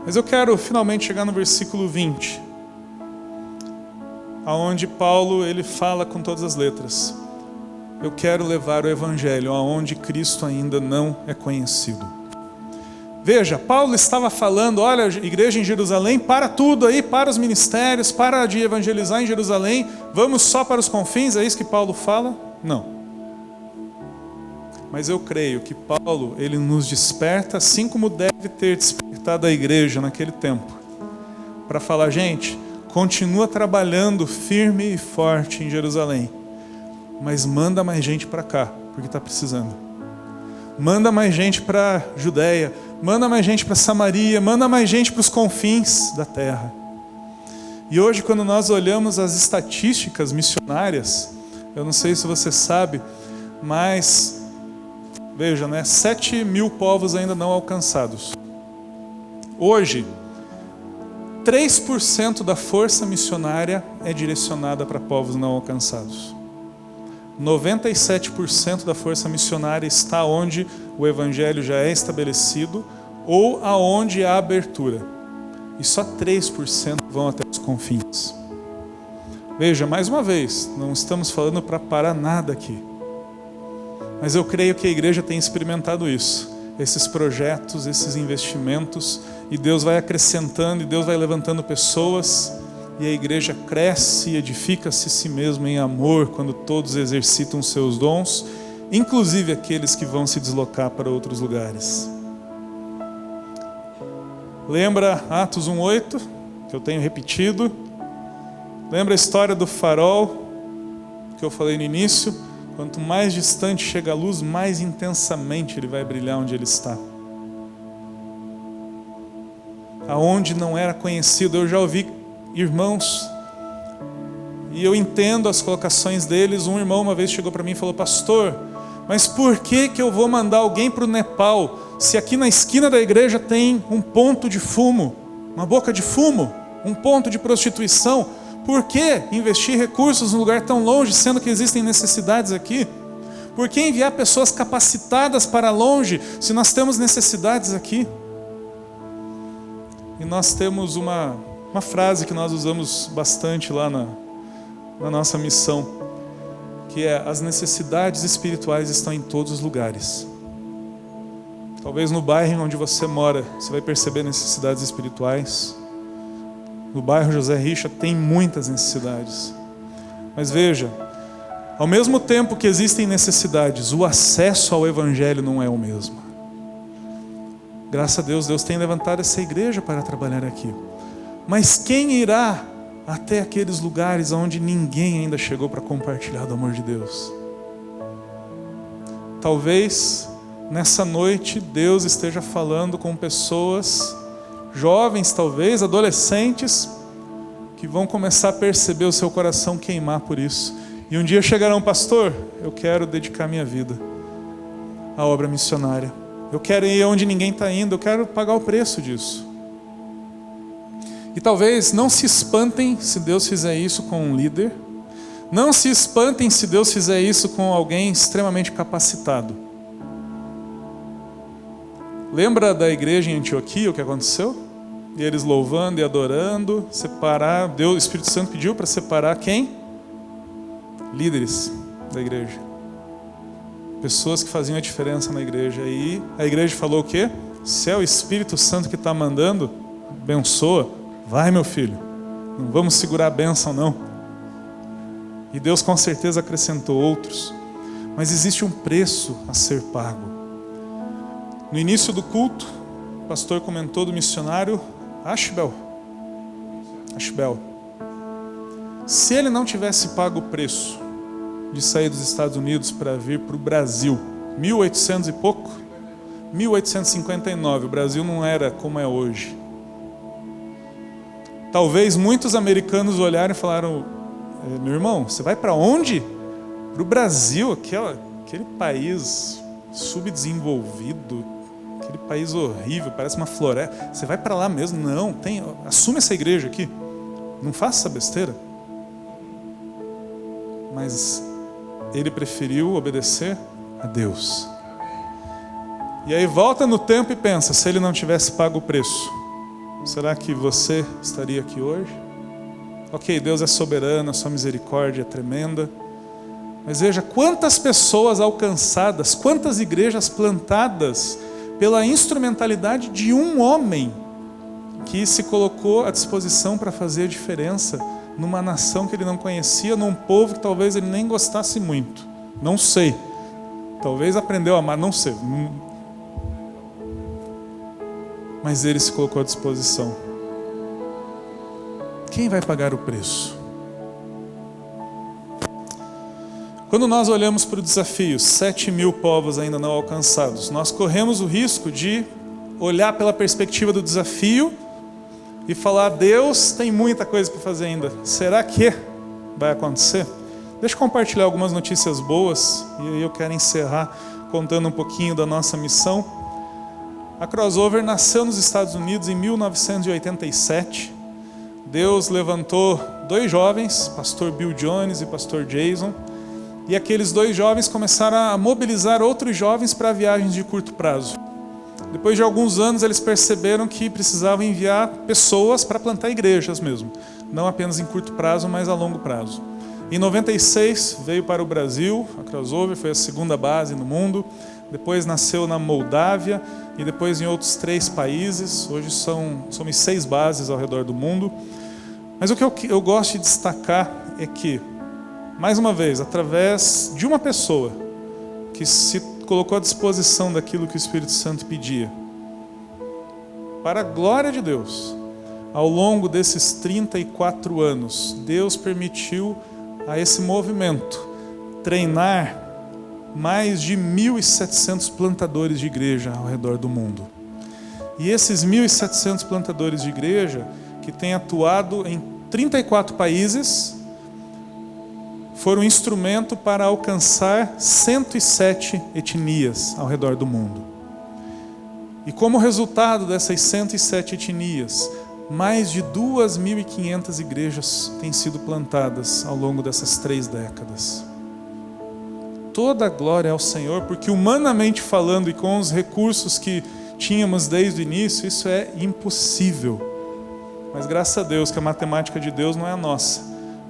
Mas eu quero finalmente chegar no versículo 20, aonde Paulo ele fala com todas as letras: eu quero levar o Evangelho aonde Cristo ainda não é conhecido. Veja, Paulo estava falando: olha, igreja em Jerusalém, para tudo aí, para os ministérios, para de evangelizar em Jerusalém, vamos só para os confins, é isso que Paulo fala? Não. Mas eu creio que Paulo, ele nos desperta, assim como deve ter despertado a igreja naquele tempo, para falar: gente, continua trabalhando firme e forte em Jerusalém, mas manda mais gente para cá, porque está precisando. Manda mais gente para a Judéia, manda mais gente para Samaria, manda mais gente para os confins da terra. E hoje, quando nós olhamos as estatísticas missionárias, eu não sei se você sabe, mas veja, 7.000 povos ainda não alcançados. Hoje, 3% da força missionária é direcionada para povos não alcançados. 97% da força missionária está onde o Evangelho já é estabelecido ou aonde há abertura. E só 3% vão até os confins. Veja, mais uma vez, não estamos falando para parar nada aqui. Mas eu creio que a igreja tem experimentado isso. Esses projetos, esses investimentos, e Deus vai acrescentando, e Deus vai levantando pessoas, e a igreja cresce e edifica-se a si mesma em amor, quando todos exercitam seus dons, inclusive aqueles que vão se deslocar para outros lugares. Lembra Atos 1:8, que eu tenho repetido? Lembra a história do farol, que eu falei no início? Quanto mais distante chega a luz, mais intensamente ele vai brilhar onde ele está. Aonde não era conhecido, eu já ouvi irmãos E eu entendo as colocações deles. Um irmão uma vez chegou para mim e falou: pastor, mas por que eu vou mandar alguém para o Nepal, se aqui na esquina da igreja tem um ponto de fumo, uma boca de fumo, um ponto de prostituição? Por que investir recursos num lugar tão longe, sendo que existem necessidades aqui? Por que enviar pessoas capacitadas para longe, se nós temos necessidades aqui? E nós temos uma frase que nós usamos bastante lá na nossa missão, que é: as necessidades espirituais estão em todos os lugares. Talvez no bairro onde você mora, você vai perceber necessidades espirituais. No bairro José Richa tem muitas necessidades. Mas veja, ao mesmo tempo que existem necessidades, o acesso ao Evangelho não é o mesmo. Graças a Deus, Deus tem levantado essa igreja para trabalhar aqui. Mas quem irá até aqueles lugares onde ninguém ainda chegou para compartilhar do amor de Deus? Talvez nessa noite Deus esteja falando com pessoas, jovens talvez, adolescentes, que vão começar a perceber o seu coração queimar por isso. E um dia chegarão: pastor, eu quero dedicar minha vida à obra missionária. Eu quero ir onde ninguém está indo, eu quero pagar o preço disso. E talvez não se espantem se Deus fizer isso com um líder. Não se espantem se Deus fizer isso com alguém extremamente capacitado. Lembra da igreja em Antioquia, o que aconteceu? E eles louvando e adorando, separar, Deus, o Espírito Santo pediu para separar quem? Líderes da igreja. Pessoas que faziam a diferença na igreja. E a igreja falou o quê? Se é o Espírito Santo que está mandando, abençoa. Vai, meu filho, não vamos segurar a bênção não. E Deus com certeza acrescentou outros. Mas existe um preço a ser pago. No início do culto, o pastor comentou do missionário Ashbel. Se ele não tivesse pago o preço de sair dos Estados Unidos para vir para o Brasil, 1800 e pouco, 1859, o Brasil não era como é hoje. Talvez muitos americanos olharam e falaram: meu irmão, você vai para onde? Para o Brasil, aquele país subdesenvolvido, aquele país horrível, parece uma floresta. Você vai para lá mesmo? Não, assume essa igreja aqui. Não faça essa besteira. Mas ele preferiu obedecer a Deus. E aí volta no tempo e pensa: se ele não tivesse pago o preço, será que você estaria aqui hoje? Ok, Deus é soberano, a sua misericórdia é tremenda. Mas veja quantas pessoas alcançadas, quantas igrejas plantadas pela instrumentalidade de um homem que se colocou à disposição para fazer a diferença numa nação que ele não conhecia, num povo que talvez ele nem gostasse muito. Não sei. Talvez aprendeu a amar, não sei. Mas ele se colocou à disposição. Quem vai pagar o preço? Quando nós olhamos para o desafio, 7.000 povos ainda não alcançados, nós corremos o risco de olhar pela perspectiva do desafio e falar: Deus tem muita coisa para fazer ainda. Será que vai acontecer? Deixa eu compartilhar algumas notícias boas e aí eu quero encerrar contando um pouquinho da nossa missão. A Crossover nasceu nos Estados Unidos em 1987. Deus levantou 2 jovens, pastor Bill Jones e pastor Jason, e aqueles 2 jovens começaram a mobilizar outros jovens para viagens de curto prazo. Depois de alguns anos, eles perceberam que precisavam enviar pessoas para plantar igrejas mesmo, não apenas em curto prazo, mas a longo prazo. Em 96 veio para o Brasil, a Crossover foi a 2ª base no mundo. Depois nasceu na Moldávia e depois em outros 3 países. Hoje somos 6 bases ao redor do mundo. Mas o que eu gosto de destacar é que, mais uma vez, através de uma pessoa que se colocou à disposição daquilo que o Espírito Santo pedia, para a glória de Deus, ao longo desses 34 anos, Deus permitiu a esse movimento treinar mais de 1.700 plantadores de igreja ao redor do mundo. E esses 1.700 plantadores de igreja, que têm atuado em 34 países, foram instrumento para alcançar 107 etnias ao redor do mundo. E como resultado dessas 107 etnias, mais de 2.500 igrejas têm sido plantadas ao longo dessas 3 décadas. Toda a glória ao Senhor, porque humanamente falando e com os recursos que tínhamos desde o início, isso é impossível. Mas graças a Deus que a matemática de Deus não é a nossa.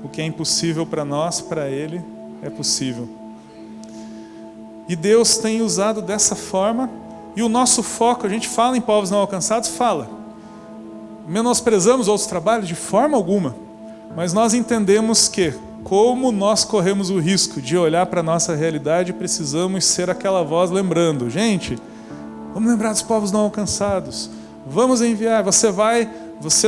O que é impossível para nós, para Ele, é possível. E Deus tem usado dessa forma, e o nosso foco, a gente fala em povos não alcançados, fala. Menosprezamos outros trabalhos? De forma alguma. Mas nós entendemos que, como nós corremos o risco de olhar para a nossa realidade, precisamos ser aquela voz lembrando, gente, vamos lembrar dos povos não alcançados, vamos enviar, você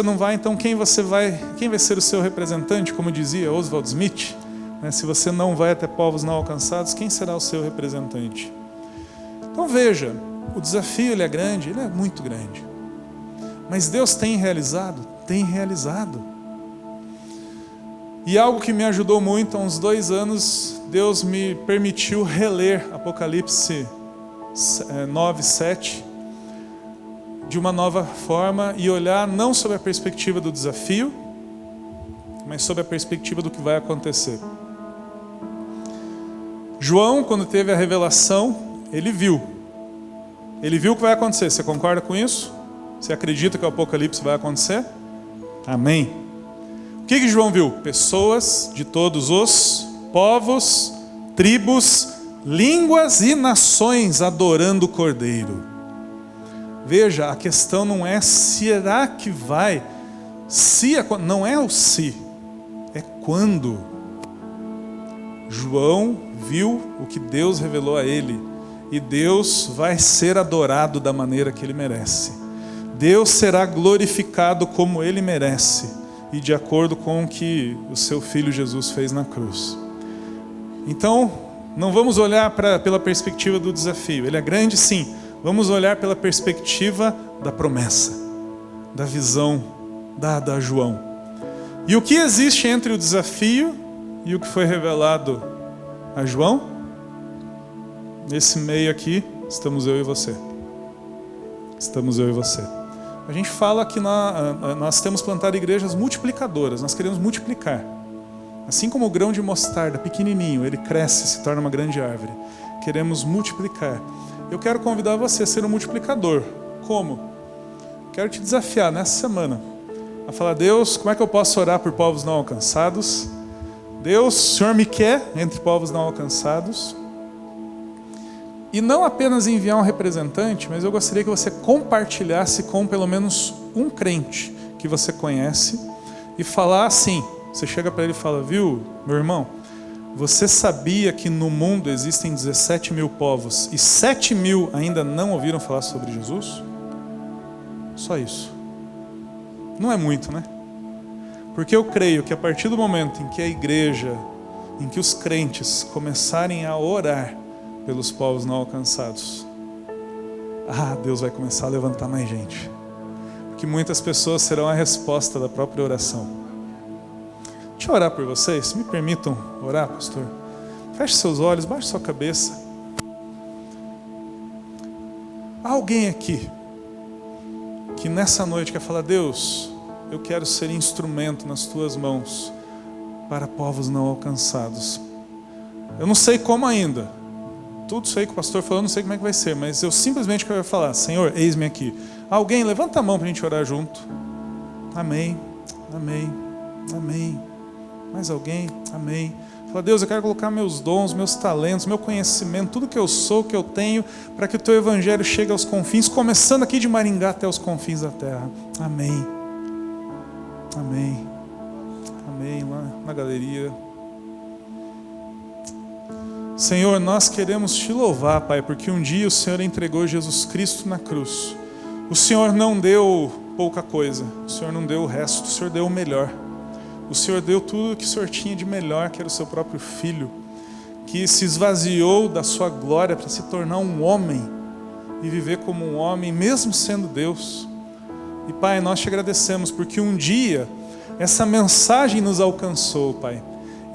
não vai, então quem vai ser o seu representante, como dizia Oswald Smith, né? Se você não vai até povos não alcançados, quem será o seu representante? Então veja, o desafio ele é grande, ele é muito grande, mas Deus tem realizado. E algo que me ajudou muito, há uns 2 anos, Deus me permitiu reler Apocalipse 9:7 de uma nova forma e olhar não sob a perspectiva do desafio, mas sob a perspectiva do que vai acontecer. João, quando teve a revelação, ele viu o que vai acontecer. Você concorda com isso? Você acredita que o Apocalipse vai acontecer? Amém. O que João viu? Pessoas de todos os povos, tribos, línguas e nações adorando o Cordeiro. Veja, a questão não é será que vai, não é o se, é quando. João viu o que Deus revelou a ele, e Deus vai ser adorado da maneira que ele merece. Deus será glorificado como ele merece, e de acordo com o que o seu Filho Jesus fez na cruz. Então, não vamos olhar pela perspectiva do desafio, ele é grande sim, vamos olhar pela perspectiva da promessa, da visão dada a João. E o que existe entre o desafio e o que foi revelado a João? Nesse meio aqui, estamos eu e você. A gente fala que nós temos plantado igrejas multiplicadoras, nós queremos multiplicar. Assim como o grão de mostarda, pequenininho, ele cresce e se torna uma grande árvore. Queremos multiplicar. Eu quero convidar você a ser um multiplicador. Como? Quero te desafiar nessa semana a falar: Deus, como é que eu posso orar por povos não alcançados? Deus, o Senhor me quer entre povos não alcançados? E não apenas enviar um representante, mas eu gostaria que você compartilhasse com pelo menos um crente que você conhece e falar assim, você chega para ele e fala: viu, meu irmão, você sabia que no mundo existem 17 mil povos e 7 mil ainda não ouviram falar sobre Jesus? Só isso. Não é muito, né? Porque eu creio que a partir do momento em que a igreja, em que os crentes começarem a orar pelos povos não alcançados, Deus vai começar a levantar mais gente. Porque muitas pessoas serão a resposta da própria oração. Deixa eu orar por vocês. Me permitam orar, pastor? Feche seus olhos, baixe sua cabeça. Há alguém aqui que nessa noite quer falar: Deus, eu quero ser instrumento nas tuas mãos para povos não alcançados. Eu não sei como ainda. Tudo isso aí que o pastor falou, eu não sei como é que vai ser, mas eu simplesmente quero falar: Senhor, eis-me aqui. Alguém, levanta a mão para a gente orar junto. Amém, amém, amém. Mais alguém? Amém. Fala: Deus, eu quero colocar meus dons, meus talentos, meu conhecimento, tudo que eu sou, que eu tenho, para que o teu evangelho chegue aos confins, começando aqui de Maringá até os confins da terra. Amém. Amém. Amém. Lá na galeria. Senhor, nós queremos te louvar, Pai, porque um dia o Senhor entregou Jesus Cristo na cruz. O Senhor não deu pouca coisa, o Senhor não deu o resto, o Senhor deu o melhor. O Senhor deu tudo o que o Senhor tinha de melhor, que era o seu próprio Filho, que se esvaziou da sua glória para se tornar um homem e viver como um homem, mesmo sendo Deus. E Pai, nós te agradecemos porque um dia essa mensagem nos alcançou, Pai.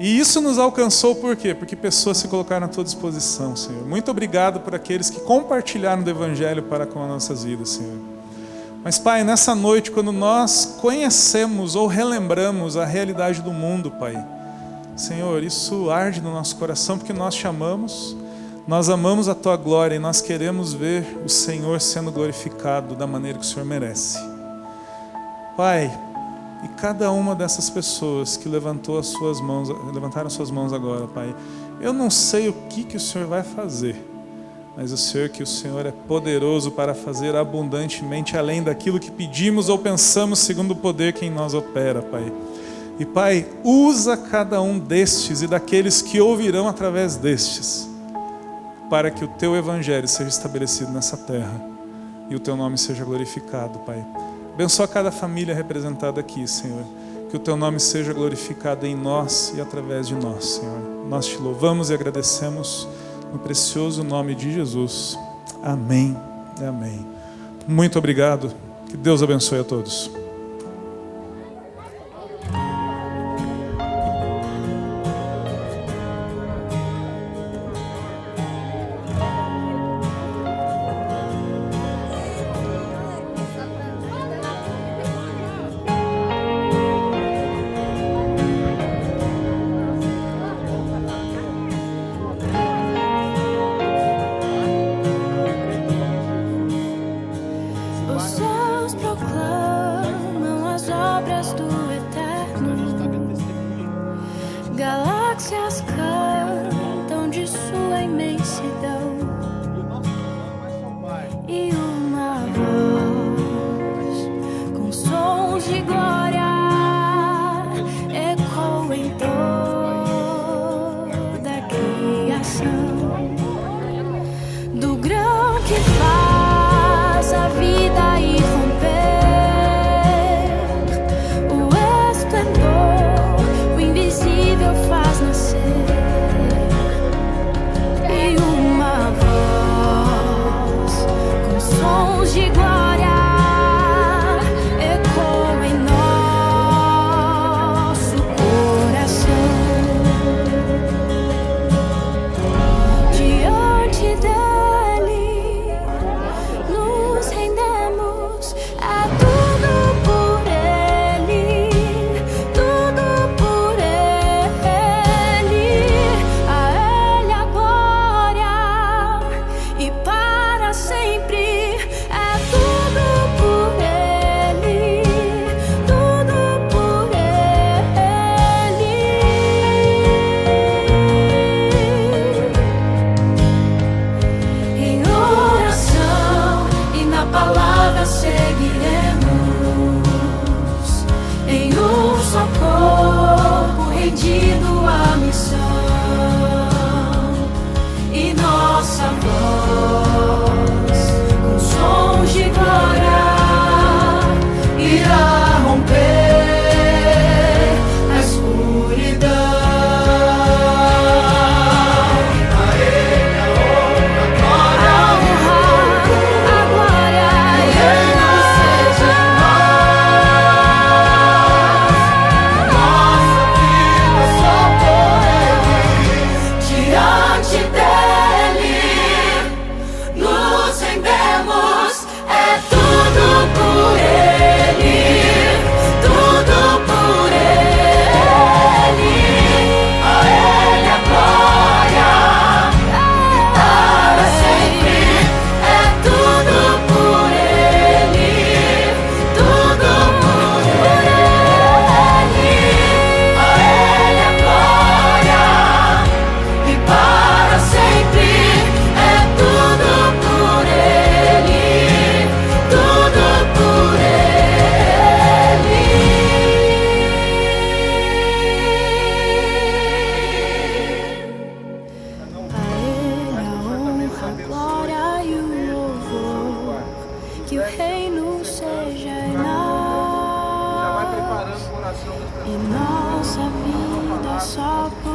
E isso nos alcançou por quê? Porque pessoas se colocaram à tua disposição, Senhor. Muito obrigado por aqueles que compartilharam do Evangelho para com as nossas vidas, Senhor. Mas, Pai, nessa noite, quando nós conhecemos ou relembramos a realidade do mundo, Pai, Senhor, isso arde no nosso coração porque nós te amamos, nós amamos a tua glória e nós queremos ver o Senhor sendo glorificado da maneira que o Senhor merece. Pai, e cada uma dessas pessoas que levantaram suas mãos agora, Pai, eu não sei o que o Senhor vai fazer, mas eu sei que o Senhor é poderoso para fazer abundantemente além daquilo que pedimos ou pensamos, segundo o poder que em nós opera, Pai. E, Pai, usa cada um destes e daqueles que ouvirão através destes, para que o Teu Evangelho seja estabelecido nessa terra e o Teu nome seja glorificado, Pai. Abençoa cada família representada aqui, Senhor. Que o Teu nome seja glorificado em nós e através de nós, Senhor. Nós Te louvamos e agradecemos no precioso nome de Jesus. Amém e amém. Muito obrigado. Que Deus abençoe a todos. Os céus proclamam as obras do Eterno, galáxias cantam de sua imensidão, e uma voz com sons de glória ecoa em toda a criação, do grão que faz a vida e romper, o esplendor, o invisível faz nascer, e uma voz com sons de glória ecoa em nosso coração. Diante dele nos rendemos, é tudo por ele, tudo por ele, a ele a glória e para sempre, é tudo por ele, tudo por ele. Em oração e na palavra seguiremos, em um só corpo rendido à missão, e nossa voz com sons de glória irá romper a escuridão. Diante dele nos rendemos, é tudo por ele, tudo por ele, a ele a glória e para sempre, é tudo por ele, tudo por ele, a ele a glória e para sempre, é tudo por ele, tudo por ele. A ele a honra, a glória e o louvor, que o reino seja em nós, e nossa vida só por